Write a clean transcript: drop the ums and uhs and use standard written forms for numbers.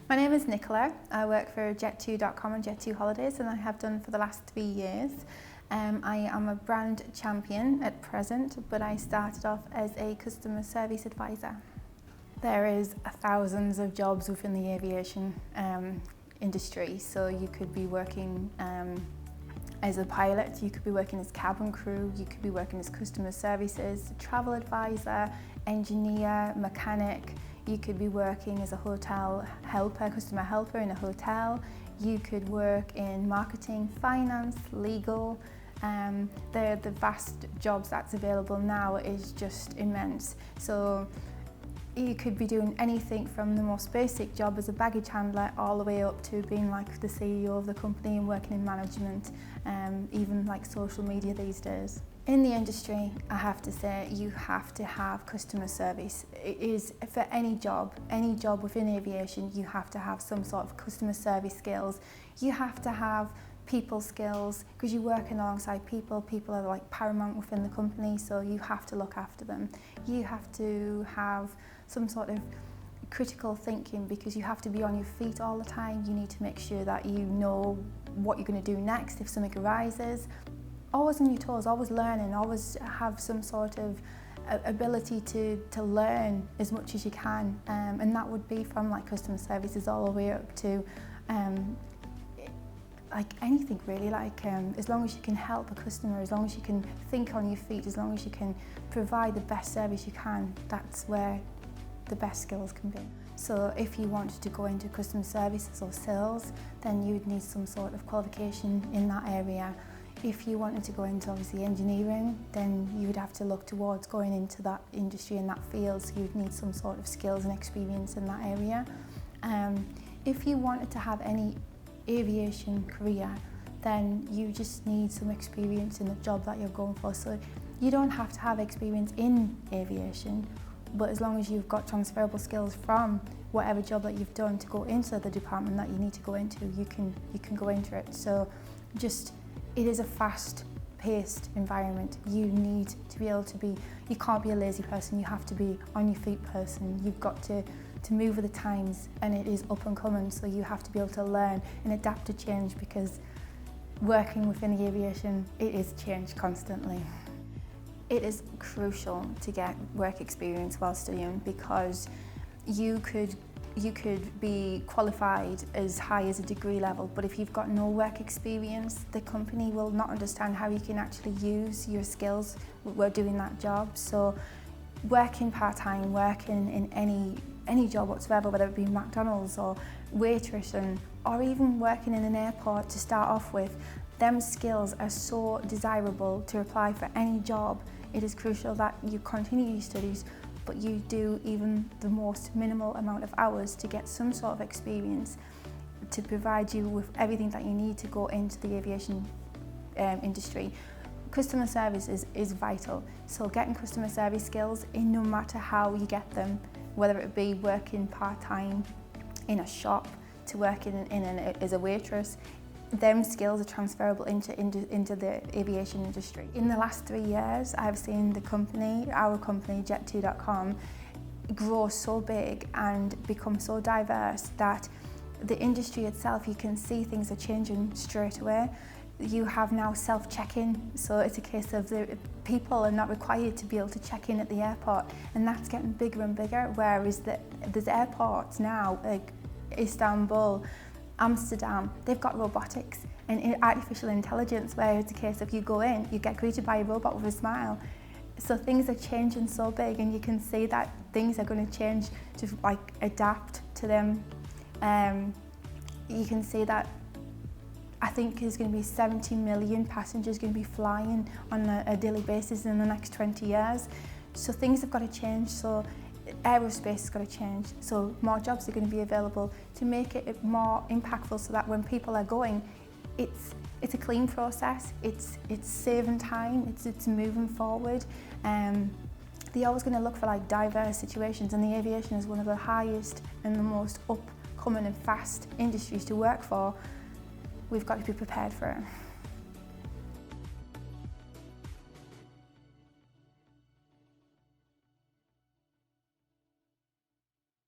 My name is Nicola. I work for Jet2.com and Jet2 Holidays, and I have done for the last 3 years. I am a brand champion at present, but I started off as a customer service advisor. There is thousands of jobs within the aviation industry, so you could be working as a pilot, you could be working as cabin crew, you could be working as customer services, travel advisor, engineer, mechanic. You could be working as a hotel helper, customer helper in a hotel. You could work in marketing, finance, legal. The vast jobs that's available now is just immense. So you could be doing anything from the most basic job as a baggage handler all the way up to being like the CEO of the company and working in management, even like social media these days. In the industry, I have to say, you have to have customer service. It is for any job within aviation, you have to have some sort of customer service skills. You have to have people skills because you're working alongside people. People are like paramount within the company, so you have to look after them. You have to have some sort of critical thinking because you have to be on your feet all the time. You need to make sure that you know what you're going to do next if something arises. Always on your toes, always learning, always have some sort of ability to learn as much as you can, and that would be from like customer services all the way up to like anything really, like as long as you can help a customer, as long as you can think on your feet, as long as you can provide the best service you can, that's where the best skills can be. So if you wanted to go into customer services or sales, then you would need some sort of qualification in that area. If you wanted to go into obviously engineering, then you would have to look towards going into that industry and that field, so you'd need some sort of skills and experience in that area. If you wanted to have any aviation career, then you just need some experience in the job that you're going for. So you don't have to have experience in aviation, but as long as you've got transferable skills from whatever job that you've done to go into the department that you need to go into, you can go into it. So it is a fast-paced environment. You need to be able to be, you can't be a lazy person, you have to be on your feet person. You've got to move with the times, and it is up and coming, so you have to be able to learn and adapt to change, because working within the aviation, it is changed constantly. It is crucial to get work experience while studying, because you could be qualified as high as a degree level, but if you've got no work experience, the company will not understand how you can actually use your skills while doing that job. So working part-time, working in any job whatsoever, whether it be McDonald's or waitressing, or even working in an airport to start off with, them skills are so desirable to apply for any job. It is crucial that you continue your studies, but you do even the most minimal amount of hours to get some sort of experience to provide you with everything that you need to go into the aviation industry. Customer service is vital, so getting customer service skills, no matter how you get them, whether it be working part-time in a shop to working as a waitress, them skills are transferable into the aviation industry. In the last 3 years, I've seen our company, Jet2.com, grow so big and become so diverse that the industry itself, you can see things are changing straight away. You have now self-check-in, so it's a case of the people are not required to be able to check in at the airport, and that's getting bigger and bigger, whereas there's airports now, like Istanbul, Amsterdam, they've got robotics and artificial intelligence, where it's a case of you go in, you get greeted by a robot with a smile. So things are changing so big, and you can see that things are going to change to like adapt to them. You can see that I think there's going to be 70 million passengers going to be flying on a daily basis in the next 20 years. So things have got to change. So aerospace has got to change, so more jobs are going to be available to make it more impactful, so that when people are going, it's a clean process, it's saving time, it's moving forward. They're always going to look for like diverse situations, and the aviation is one of the highest and the most upcoming and fast industries to work for. We've got to be prepared for it.